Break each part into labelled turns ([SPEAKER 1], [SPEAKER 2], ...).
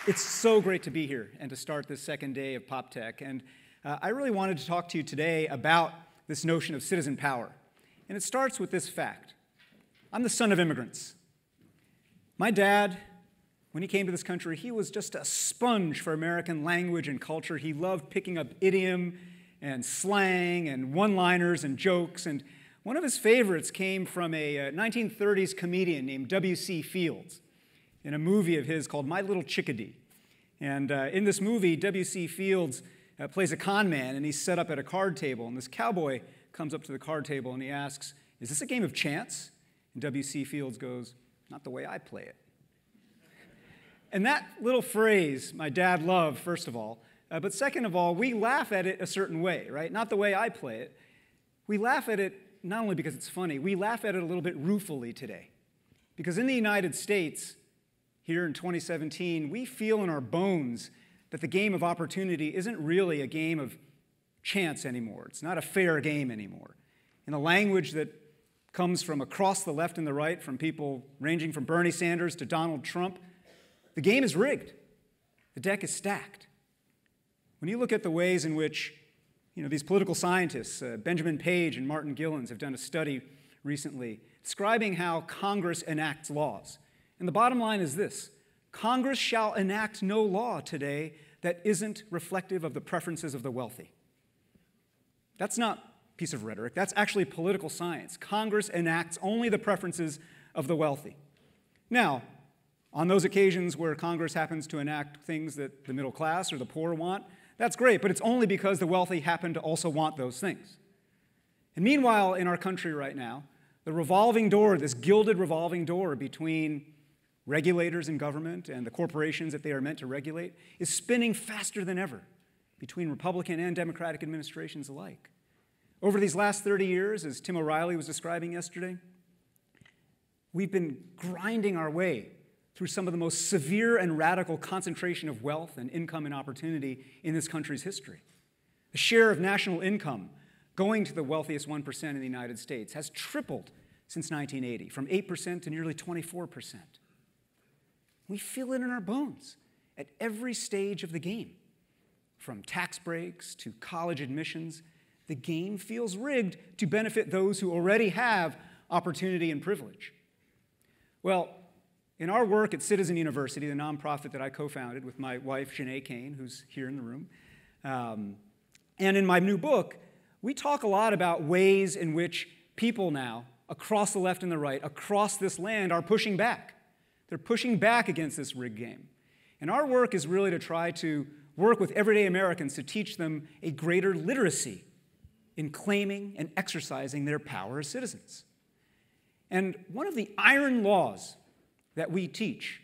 [SPEAKER 1] It's so great to be here and to start this second day of PopTech. And I really wanted to talk to you today about this notion of citizen power. And it starts with this fact. I'm the son of immigrants. My dad, when he came to this country, he was just a sponge for American language and culture. He loved picking up idiom and slang and one-liners and jokes. And one of his favorites came from a 1930s comedian named W.C. Fields in a movie of his called My Little Chickadee. And in this movie, W.C. Fields plays a con man, and he's set up at a card table. And this cowboy comes up to the card table, and he asks, "Is this a game of chance?" And W.C. Fields goes, "Not the way I play it." And that little phrase, my dad loved, first of all. But second of all, we laugh at it a certain way, right? Not the way I play it. We laugh at it not only because it's funny, we laugh at it a little bit ruefully today. Because in the United States, here in 2017, we feel in our bones that the game of opportunity isn't really a game of chance anymore. It's not a fair game anymore. In a language that comes from across the left and the right, from people ranging from Bernie Sanders to Donald Trump, the game is rigged. The deck is stacked. When you look at the ways in which these political scientists, Benjamin Page and Martin Gillens, have done a study recently describing how Congress enacts laws. And the bottom line is this: Congress shall enact no law today that isn't reflective of the preferences of the wealthy. That's not a piece of rhetoric. That's actually political science. Congress enacts only the preferences of the wealthy. Now, on those occasions where Congress happens to enact things that the middle class or the poor want, that's great, but it's only because the wealthy happen to also want those things. And meanwhile, in our country right now, the revolving door, this gilded revolving door between regulators in government and the corporations that they are meant to regulate, is spinning faster than ever between Republican and Democratic administrations alike. Over these last 30 years, as Tim O'Reilly was describing yesterday, we've been grinding our way through some of the most severe and radical concentration of wealth and income and opportunity in this country's history. The share of national income going to the wealthiest 1% in the United States has tripled since 1980, from 8% to nearly 24%. We feel it in our bones at every stage of the game. From tax breaks to college admissions, the game feels rigged to benefit those who already have opportunity and privilege. Well, in our work at Citizen University, the nonprofit that I co-founded with my wife, Janae Kane, who's here in the room, and in my new book, we talk a lot about ways in which people now, across the left and the right, across this land, are pushing back. They're pushing back against this rigged game. And our work is really to try to work with everyday Americans to teach them a greater literacy in claiming and exercising their power as citizens. And one of the iron laws that we teach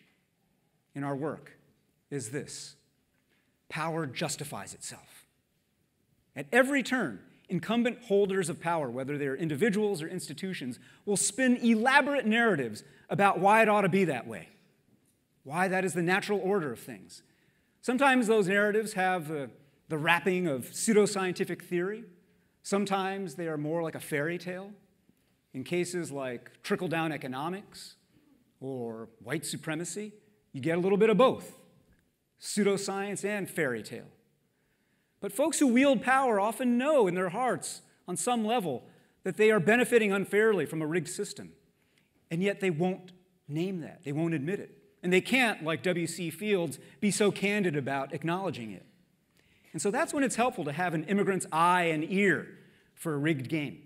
[SPEAKER 1] in our work is this: power justifies itself. At every turn, incumbent holders of power, whether they're individuals or institutions, will spin elaborate narratives about why it ought to be that way, why that is the natural order of things. Sometimes those narratives have the wrapping of pseudoscientific theory. Sometimes they are more like a fairy tale. In cases like trickle-down economics or white supremacy, you get a little bit of both, pseudoscience and fairy tale. But folks who wield power often know in their hearts, on some level, that they are benefiting unfairly from a rigged system. And yet they won't name that. They won't admit it. And they can't, like W.C. Fields, be so candid about acknowledging it. And so that's when it's helpful to have an immigrant's eye and ear for a rigged game.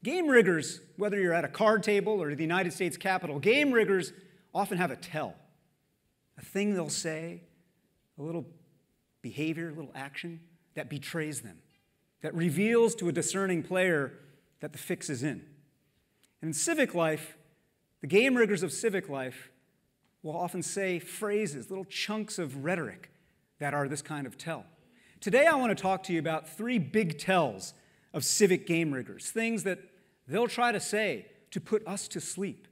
[SPEAKER 1] Game riggers, whether you're at a card table or the United States Capitol, game riggers often have a tell, a thing they'll say, a little behavior, a little action that betrays them, that reveals to a discerning player that the fix is in. And in civic life, the game riggers of civic life will often say phrases, little chunks of rhetoric that are this kind of tell. Today I want to talk to you about three big tells of civic game riggers, things that they'll try to say to put us to sleep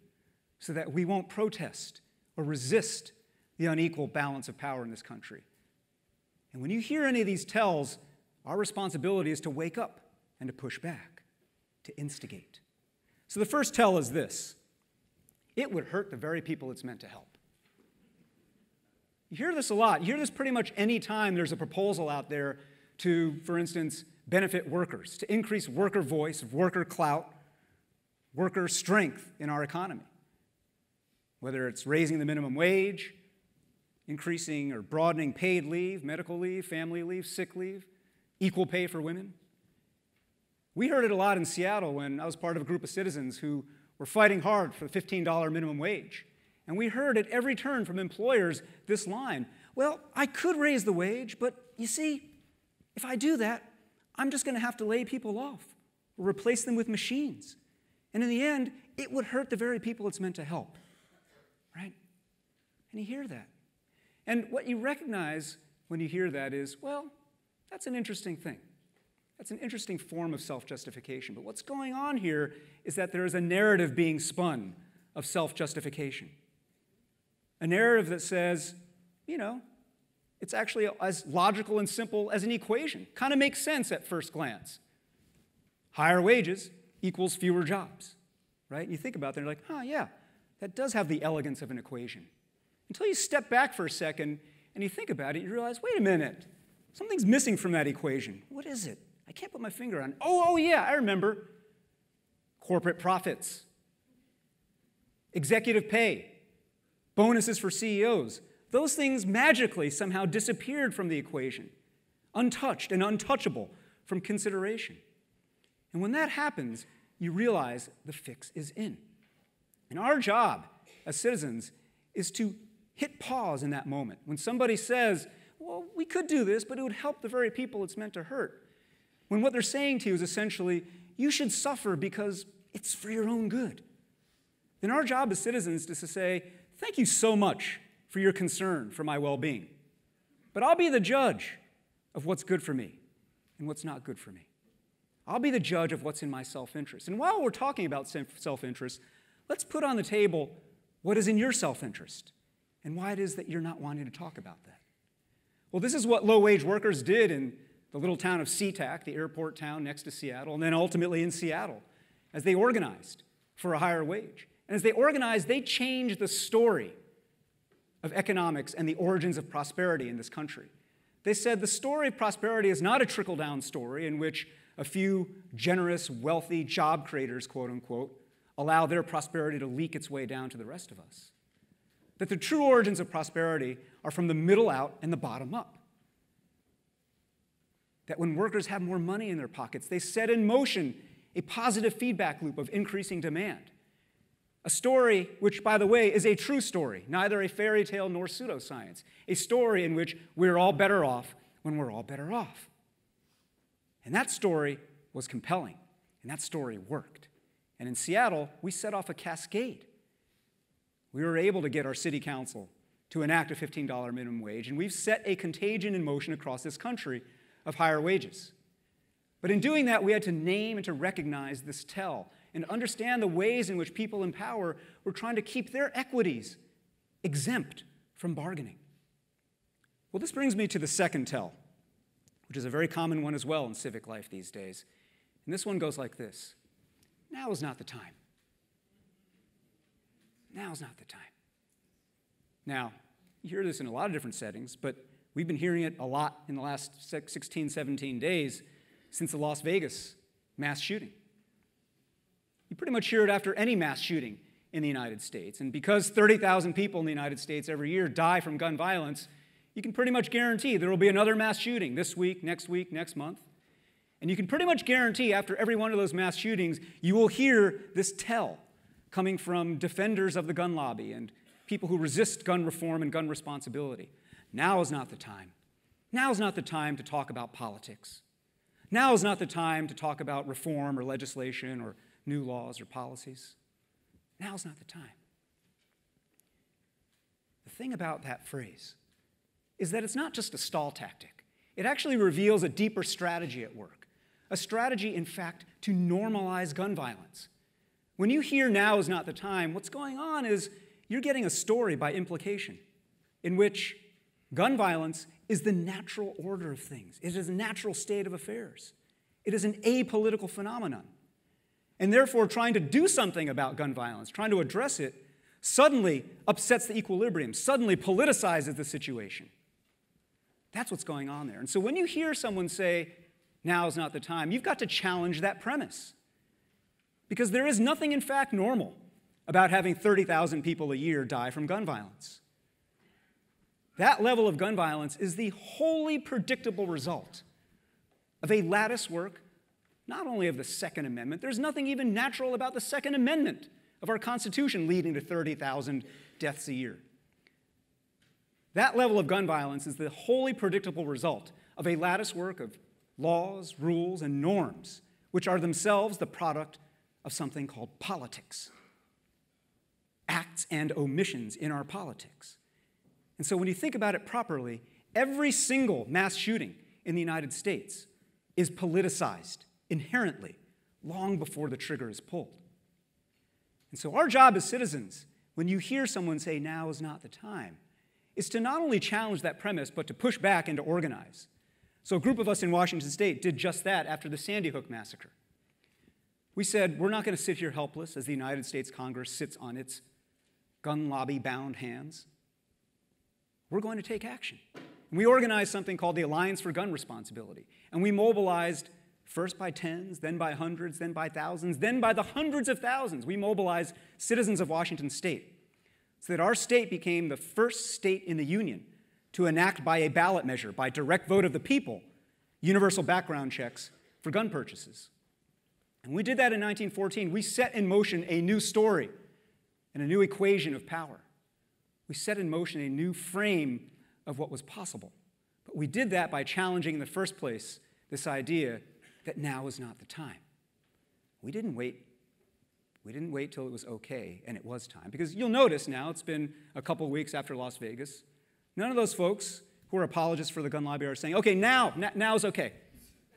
[SPEAKER 1] so that we won't protest or resist the unequal balance of power in this country. And when you hear any of these tells, our responsibility is to wake up and to push back, to instigate. So the first tell is this: it would hurt the very people it's meant to help. You hear this a lot. You hear this pretty much any time there's a proposal out there to, for instance, benefit workers, to increase worker voice, worker clout, worker strength in our economy. Whether it's raising the minimum wage, increasing or broadening paid leave, medical leave, family leave, sick leave, equal pay for women. We heard it a lot in Seattle when I was part of a group of citizens who were fighting hard for the $15 minimum wage. And we heard at every turn from employers this line, well, I could raise the wage, but you see, if I do that, I'm just going to have to lay people off or replace them with machines. And in the end, it would hurt the very people it's meant to help, right? And you hear that. And what you recognize when you hear that is, well, that's an interesting thing. That's an interesting form of self-justification. But what's going on here is that there is a narrative being spun of self-justification. A narrative that says, you know, it's actually as logical and simple as an equation. Kind of makes sense at first glance. Higher wages equals fewer jobs, right? And you think about that and you're like, oh, yeah, that does have the elegance of an equation. Until you step back for a second and you think about it, you realize, wait a minute, something's missing from that equation. What is it? I can't put my finger on it. Oh, yeah, I remember. Corporate profits, executive pay, bonuses for CEOs. Those things magically somehow disappeared from the equation, untouched and untouchable from consideration. And when that happens, you realize the fix is in. And our job as citizens is to hit pause in that moment. When somebody says, well, we could do this, but it would help the very people it's meant to hurt. When what they're saying to you is essentially, you should suffer because it's for your own good. Then our job as citizens is to say, thank you so much for your concern for my well-being. But I'll be the judge of what's good for me and what's not good for me. I'll be the judge of what's in my self-interest. And while we're talking about self-interest, let's put on the table what is in your self-interest and why it is that you're not wanting to talk about that. Well, this is what low-wage workers did in the little town of SeaTac, the airport town next to Seattle, and then ultimately in Seattle, as they organized for a higher wage. And as they organized, they changed the story of economics and the origins of prosperity in this country. They said the story of prosperity is not a trickle-down story in which a few generous, wealthy job creators, quote unquote, allow their prosperity to leak its way down to the rest of us. That the true origins of prosperity are from the middle out and the bottom up. That when workers have more money in their pockets, they set in motion a positive feedback loop of increasing demand. A story which, by the way, is a true story, neither a fairy tale nor pseudoscience. A story in which we're all better off when we're all better off. And that story was compelling, and that story worked. And in Seattle, we set off a cascade. We were able to get our city council to enact a $15 minimum wage, and we've set a contagion in motion across this country of higher wages. But in doing that, we had to name and to recognize this tell and understand the ways in which people in power were trying to keep their equities exempt from bargaining. Well, this brings me to the second tell, which is a very common one as well in civic life these days. And this one goes like this. Now is not the time. Now is not the time. Now, you hear this in a lot of different settings, but we've been hearing it a lot in the last 16, 17 days since the Las Vegas mass shooting. You pretty much hear it after any mass shooting in the United States. And because 30,000 people in the United States every year die from gun violence, you can pretty much guarantee there will be another mass shooting this week, next month. And you can pretty much guarantee after every one of those mass shootings, you will hear this tell coming from defenders of the gun lobby and people who resist gun reform and gun responsibility. Now is not the time. Now is not the time to talk about politics. Now is not the time to talk about reform or legislation or new laws or policies. Now is not the time. The thing about that phrase is that it's not just a stall tactic. It actually reveals a deeper strategy at work. A strategy, in fact, to normalize gun violence. When you hear now is not the time, what's going on is you're getting a story by implication in which gun violence is the natural order of things. It is a natural state of affairs. It is an apolitical phenomenon. And therefore, trying to do something about gun violence, trying to address it, suddenly upsets the equilibrium, suddenly politicizes the situation. That's what's going on there. And so when you hear someone say, now is not the time, you've got to challenge that premise. Because there is nothing, in fact, normal about having 30,000 people a year die from gun violence. That level of gun violence is the wholly predictable result of a lattice work, not only of the Second Amendment. There's nothing even natural about the Second Amendment of our Constitution leading to 30,000 deaths a year. That level of gun violence is the wholly predictable result of a lattice work of laws, rules, and norms, which are themselves the product of something called politics. Acts and omissions in our politics. And so when you think about it properly, every single mass shooting in the United States is politicized inherently long before the trigger is pulled. And so our job as citizens, when you hear someone say, now is not the time, is to not only challenge that premise, but to push back and to organize. So a group of us in Washington State did just that after the Sandy Hook massacre. We said, we're not going to sit here helpless as the United States Congress sits on its gun lobby-bound hands. We're going to take action. And we organized something called the Alliance for Gun Responsibility. And we mobilized first by tens, then by hundreds, then by thousands, then by the hundreds of thousands. We mobilized citizens of Washington State so that our state became the first state in the Union to enact by a ballot measure, by direct vote of the people, universal background checks for gun purchases. And we did that in 1914. We set in motion a new story and a new equation of power. We set in motion a new frame of what was possible. But we did that by challenging in the first place this idea that now is not the time. We didn't wait. We didn't wait till it was okay and it was time. Because you'll notice now, it's been a couple of weeks after Las Vegas, none of those folks who are apologists for the gun lobby are saying, okay, now is okay,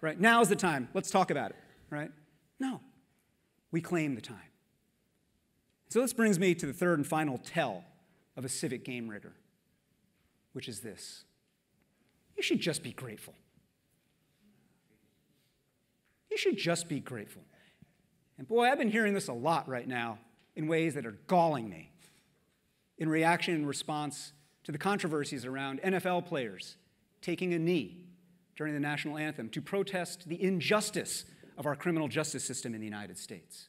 [SPEAKER 1] right? Now is the time. Let's talk about it, right? No, we claim the time. So this brings me to the third and final tell of a civic game rigger, which is this. You should just be grateful. You should just be grateful. And boy, I've been hearing this a lot right now in ways that are galling me in reaction and response to the controversies around NFL players taking a knee during the national anthem to protest the injustice of our criminal justice system in the United States.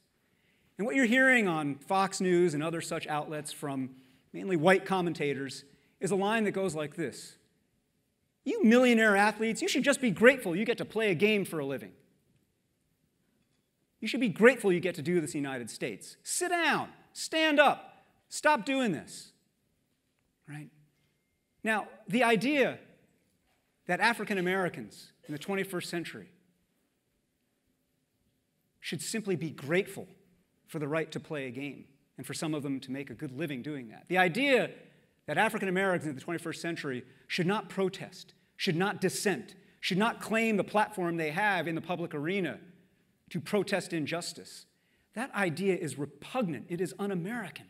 [SPEAKER 1] And what you're hearing on Fox News and other such outlets from mainly white commentators is a line that goes like this. You millionaire athletes, you should just be grateful you get to play a game for a living. You should be grateful you get to do this in the United States. Sit down, stand up, stop doing this. Right? Now, the idea that African Americans in the 21st century should simply be grateful for the right to play a game, and for some of them to make a good living doing that. The idea that African Americans in the 21st century should not protest, should not dissent, should not claim the platform they have in the public arena to protest injustice. That idea is repugnant. It is un-American.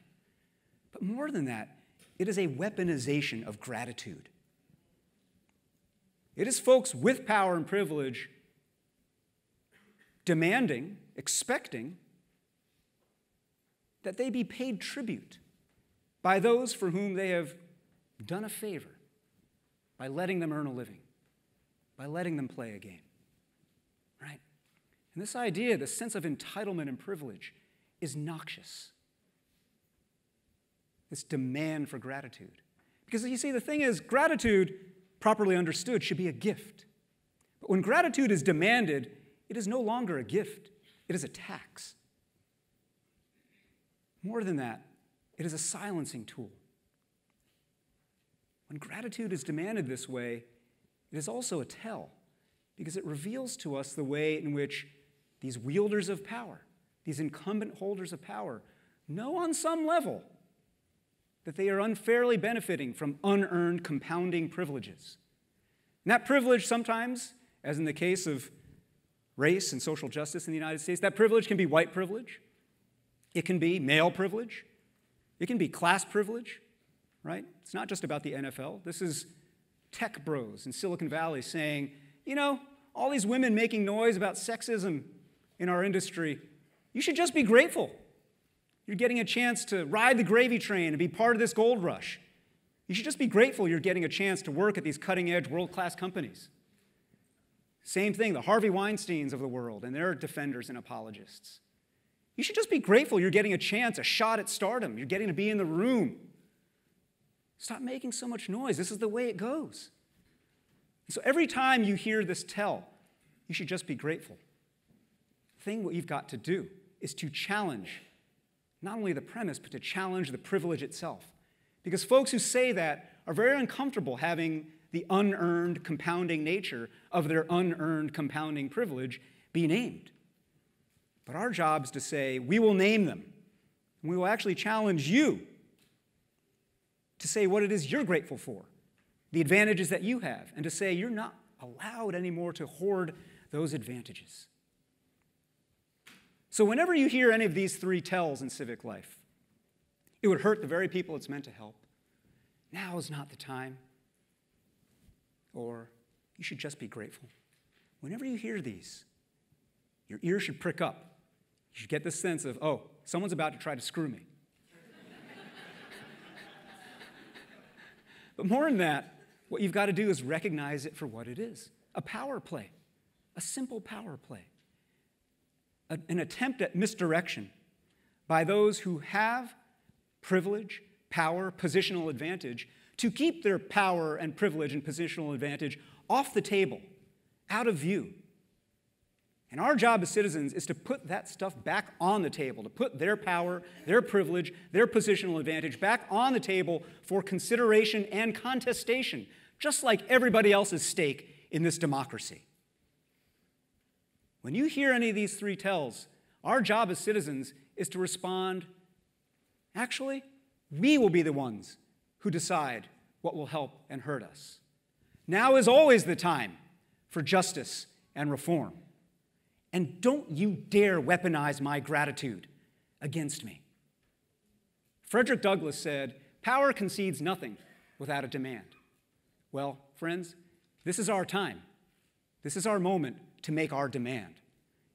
[SPEAKER 1] But more than that, it is a weaponization of gratitude. It is folks with power and privilege demanding, expecting, that they be paid tribute by those for whom they have done a favor by letting them earn a living, by letting them play a game, right? And this idea, this sense of entitlement and privilege, is noxious. This demand for gratitude. Because you see, the thing is, gratitude, properly understood, should be a gift. But when gratitude is demanded, it is no longer a gift. It is a tax. More than that, it is a silencing tool. When gratitude is demanded this way, it is also a tell, because it reveals to us the way in which these wielders of power, these incumbent holders of power, know on some level that they are unfairly benefiting from unearned compounding privileges. And that privilege sometimes, as in the case of race and social justice in the United States, that privilege can be white privilege. It can be male privilege. It can be class privilege, right? It's not just about the NFL. This is tech bros in Silicon Valley saying, you know, all these women making noise about sexism in our industry, you should just be grateful. You're getting a chance to ride the gravy train and be part of this gold rush. You should just be grateful you're getting a chance to work at these cutting-edge, world-class companies. Same thing, the Harvey Weinsteins of the world and their defenders and apologists. You should just be grateful you're getting a chance, a shot at stardom. You're getting to be in the room. Stop making so much noise. This is the way it goes. So every time you hear this tell, you should just be grateful. The thing what you've got to do is to challenge not only the premise, but to challenge the privilege itself. Because folks who say that are very uncomfortable having the unearned compounding nature of their unearned compounding privilege be named. But our job is to say, we will name them. And we will actually challenge you to say what it is you're grateful for, the advantages that you have, and to say you're not allowed anymore to hoard those advantages. So whenever you hear any of these three tells in civic life, it would hurt the very people it's meant to help. Now is not the time. Or you should just be grateful. Whenever you hear these, your ear should prick up. You should get this sense of, oh, someone's about to try to screw me. But more than that, what you've got to do is recognize it for what it is. A power play. A simple power play. An attempt at misdirection by those who have privilege, power, positional advantage to keep their power and privilege and positional advantage off the table, out of view. And our job as citizens is to put that stuff back on the table, to put their power, their privilege, their positional advantage back on the table for consideration and contestation, just like everybody else's stake in this democracy. When you hear any of these three tells, our job as citizens is to respond, actually, we will be the ones who decide what will help and hurt us. Now is always the time for justice and reform. And don't you dare weaponize my gratitude against me. Frederick Douglass said, "Power concedes nothing without a demand." Well, friends, this is our time. This is our moment to make our demand.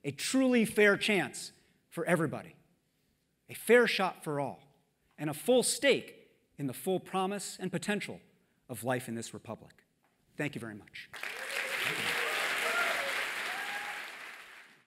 [SPEAKER 1] A truly fair chance for everybody. A fair shot for all. And a full stake in the full promise and potential of life in this republic. Thank you very much.